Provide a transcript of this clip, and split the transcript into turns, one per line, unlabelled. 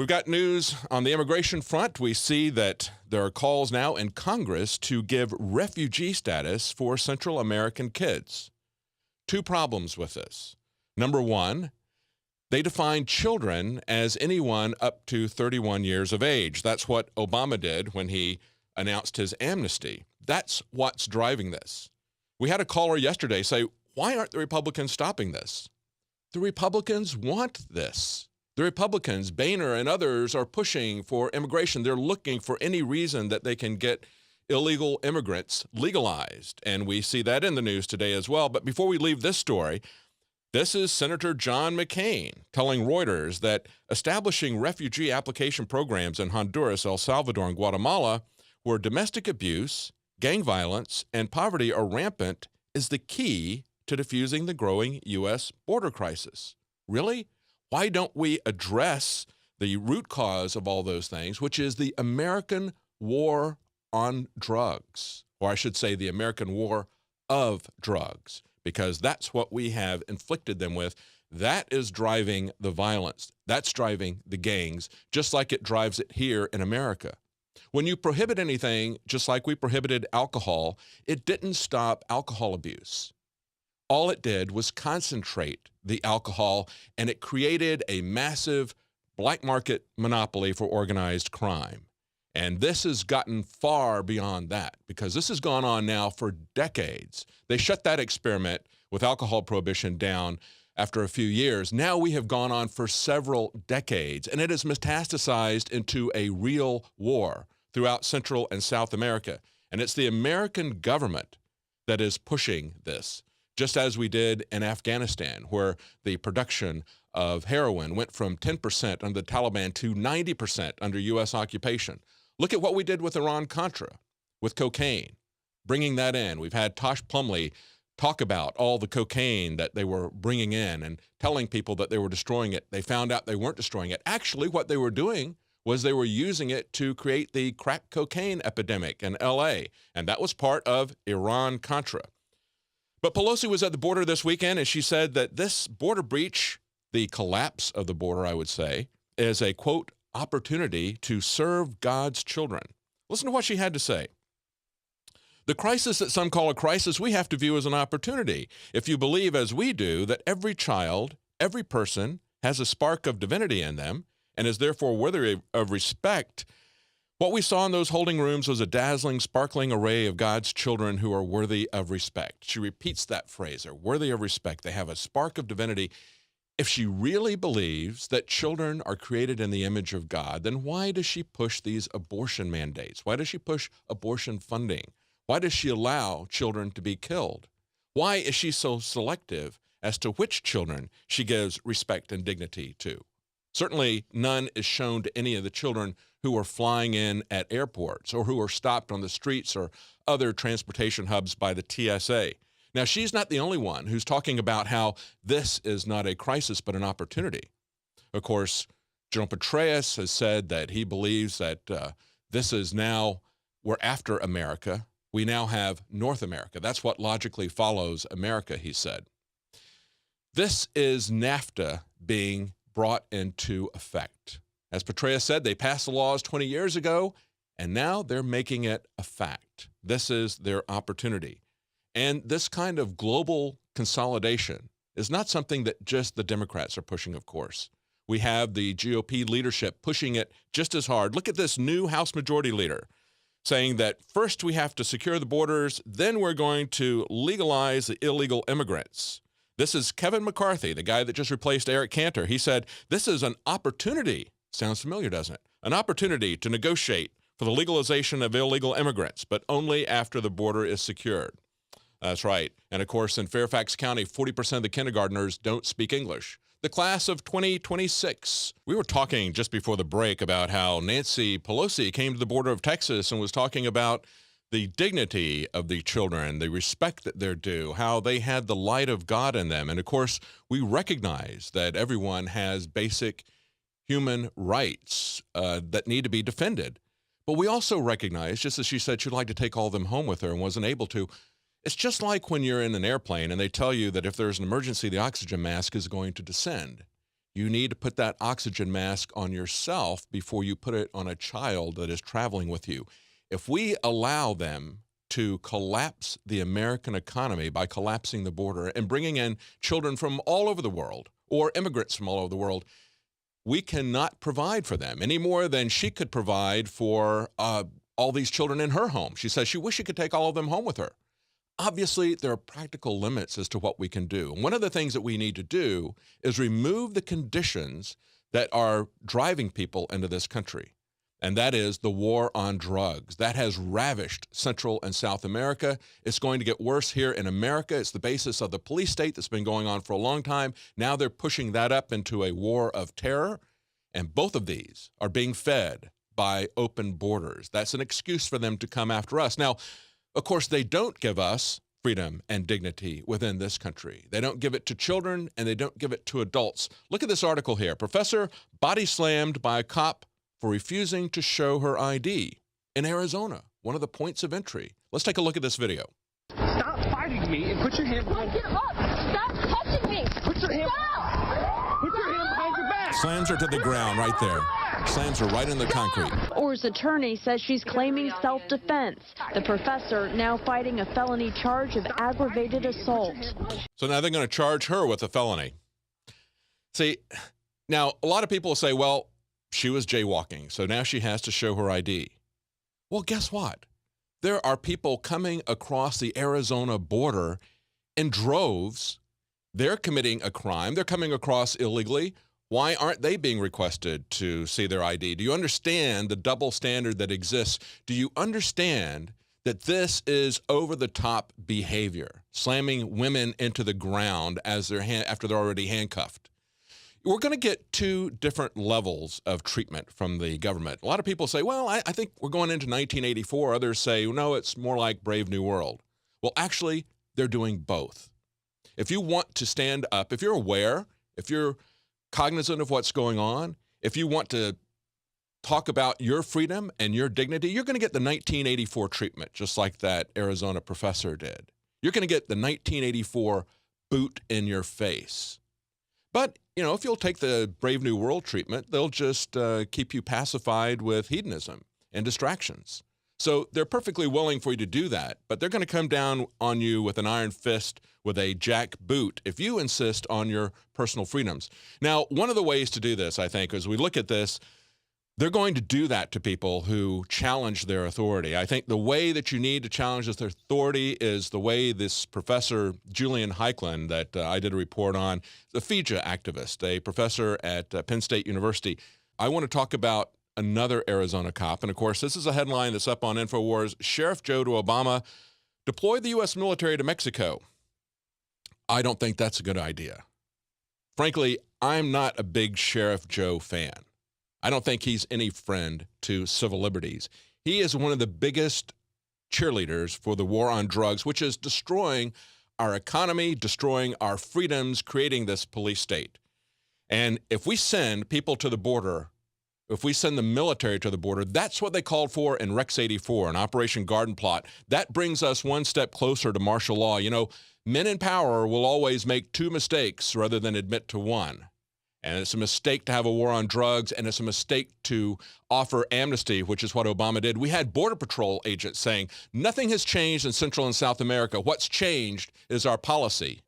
We've got news on the immigration front. We see that there are calls now in Congress to give refugee status for Central American kids. Two problems with this. Number one, they define children as anyone up to 31 years of age. That's what Obama did when he announced his amnesty. That's what's driving this. We had a caller yesterday say, why aren't the Republicans stopping this? The Republicans want this. The Republicans, Boehner and others, are pushing for immigration. They're looking for any reason that they can get illegal immigrants legalized. And we see that in the news today as well. But before we leave this story, this is Senator John McCain telling Reuters that establishing refugee application programs in Honduras, El Salvador, and Guatemala, where domestic abuse, gang violence, and poverty are rampant, is the key to diffusing the growing U.S. border crisis. Really? Why don't we address the root cause of all those things, which is the American war on drugs, or I should say the American war of drugs, because that's what we have inflicted them with. That is driving the violence. That's driving the gangs, just like it drives it here in America. When you prohibit anything, just like we prohibited alcohol, it didn't stop alcohol abuse. All it did was concentrate the alcohol, and it created a massive black market monopoly for organized crime. And this has gotten far beyond that, because this has gone on now for decades. They shut that experiment with alcohol prohibition down after a few years. Now we have gone on for several decades, and it has metastasized into a real war throughout Central and South America. And it's the American government that is pushing this, just as we did in Afghanistan, where the production of heroin went from 10% under the Taliban to 90% under U.S. occupation. Look at what we did with Iran-Contra, with cocaine, bringing that in. We've had Tosh Plumlee talk about all the cocaine that they were bringing in and telling people that they were destroying it. They found out they weren't destroying it. Actually, what they were doing was they were using it to create the crack cocaine epidemic in L.A., and that was part of Iran-Contra. But Pelosi was at the border this weekend, and she said that this border breach, the collapse of the border, I would say, is a, quote, opportunity to serve God's children. Listen to what she had to say. The crisis that some call a crisis, we have to view as an opportunity. If you believe, as we do, that every child, every person has a spark of divinity in them and is therefore worthy of respect, what we saw in those holding rooms was a dazzling, sparkling array of God's children who are worthy of respect. She repeats that phrase, they're worthy of respect. They have a spark of divinity. If she really believes that children are created in the image of God, then why does she push these abortion mandates? Why does she push abortion funding? Why does she allow children to be killed? Why is she so selective as to which children she gives respect and dignity to? Certainly none is shown to any of the children who are flying in at airports or who are stopped on the streets or other transportation hubs by the TSA. Now, she's not the only one who's talking about how this is not a crisis but an opportunity. Of course, General Petraeus has said that he believes that this is now, we're after America. We now have North America. That's what logically follows America, he said. This is NAFTA being brought into effect. As Petraeus said, they passed the laws 20 years ago, and now they're making it a fact. This is their opportunity. And this kind of global consolidation is not something that just the Democrats are pushing, of course. We have the GOP leadership pushing it just as hard. Look at this new House Majority Leader saying that first we have to secure the borders, then we're going to legalize the illegal immigrants. This is Kevin McCarthy, the guy that just replaced Eric Cantor. He said, this is an opportunity. Sounds familiar, doesn't it? An opportunity to negotiate for the legalization of illegal immigrants, but only after the border is secured. That's right. And of course, in Fairfax County, 40% of the kindergartners don't speak English. The class of 2026. We were talking just before the break about how Nancy Pelosi came to the border of Texas and was talking about the dignity of the children, the respect that they're due, how they had the light of God in them. And of course, we recognize that everyone has basic human rights that need to be defended. But we also recognize, just as she said she'd like to take all of them home with her and wasn't able to, it's just like when you're in an airplane and they tell you that if there's an emergency, the oxygen mask is going to descend. You need to put that oxygen mask on yourself before you put it on a child that is traveling with you. If we allow them to collapse the American economy by collapsing the border and bringing in children from all over the world or immigrants from all over the world, we cannot provide for them any more than she could provide for all these children in her home. She says she wishes she could take all of them home with her. Obviously, there are practical limits as to what we can do. And one of the things that we need to do is remove the conditions that are driving people into this country. And that is the war on drugs. That has ravished Central and South America. It's going to get worse here in America. It's the basis of the police state that's been going on for a long time. Now they're pushing that up into a war of terror. And both of these are being fed by open borders. That's an excuse for them to come after us. Now, of course, they don't give us freedom and dignity within this country. They don't give it to children, and they don't give it to adults. Look at this article here. Professor body slammed by a cop for refusing to show her ID in Arizona, one of the points of entry. Let's take a look at this video.
Stop fighting me and put your hand behind your back.
Get up! Stop touching me!
Put your hand.
Stop!
Put your hand behind your back.
Slams her to the ground right there. Slams her right in the concrete.
Orr's attorney says she's claiming self-defense. The professor now fighting a felony charge of aggravated assault.
So now they're going to charge her with a felony. See, now a lot of people say, well, she was jaywalking, so now she has to show her ID. Well, guess what? There are people coming across the Arizona border in droves. They're committing a crime. They're coming across illegally. Why aren't they being requested to see their ID? Do you understand the double standard that exists? Do you understand that this is over-the-top behavior, slamming women into the ground as after they're already handcuffed? We're going to get two different levels of treatment from the government. A lot of people say, well, I think we're going into 1984. Others say, no, it's more like Brave New World. Well, actually, they're doing both. If you want to stand up, if you're aware, if you're cognizant of what's going on, if you want to talk about your freedom and your dignity, you're going to get the 1984 treatment, just like that Arizona professor did. You're going to get the 1984 boot in your face. But, you know, if you'll take the Brave New World treatment, they'll just keep you pacified with hedonism and distractions. So they're perfectly willing for you to do that, but they're going to come down on you with an iron fist, with a jack boot, if you insist on your personal freedoms. Now, one of the ways to do this, I think, as we look at this, they're going to do that to people who challenge their authority. I think the way that you need to challenge their authority is the way this professor, Julian Heiklin, that I did a report on, the FIJA activist, a professor at Penn State University. I want to talk about another Arizona cop. And, of course, this is a headline that's up on InfoWars. Sheriff Joe to Obama, deployed the U.S. military to Mexico. I don't think that's a good idea. Frankly, I'm not a big Sheriff Joe fan. I don't think he's any friend to civil liberties. He is one of the biggest cheerleaders for the war on drugs, which is destroying our economy, destroying our freedoms, creating this police state. And if we send people to the border, if we send the military to the border, that's what they called for in Rex 84, in Operation Garden Plot. That brings us one step closer to martial law. You know, men in power will always make two mistakes rather than admit to one. And it's a mistake to have a war on drugs, and it's a mistake to offer amnesty, which is what Obama did. We had Border Patrol agents saying, nothing has changed in Central and South America. What's changed is our policy.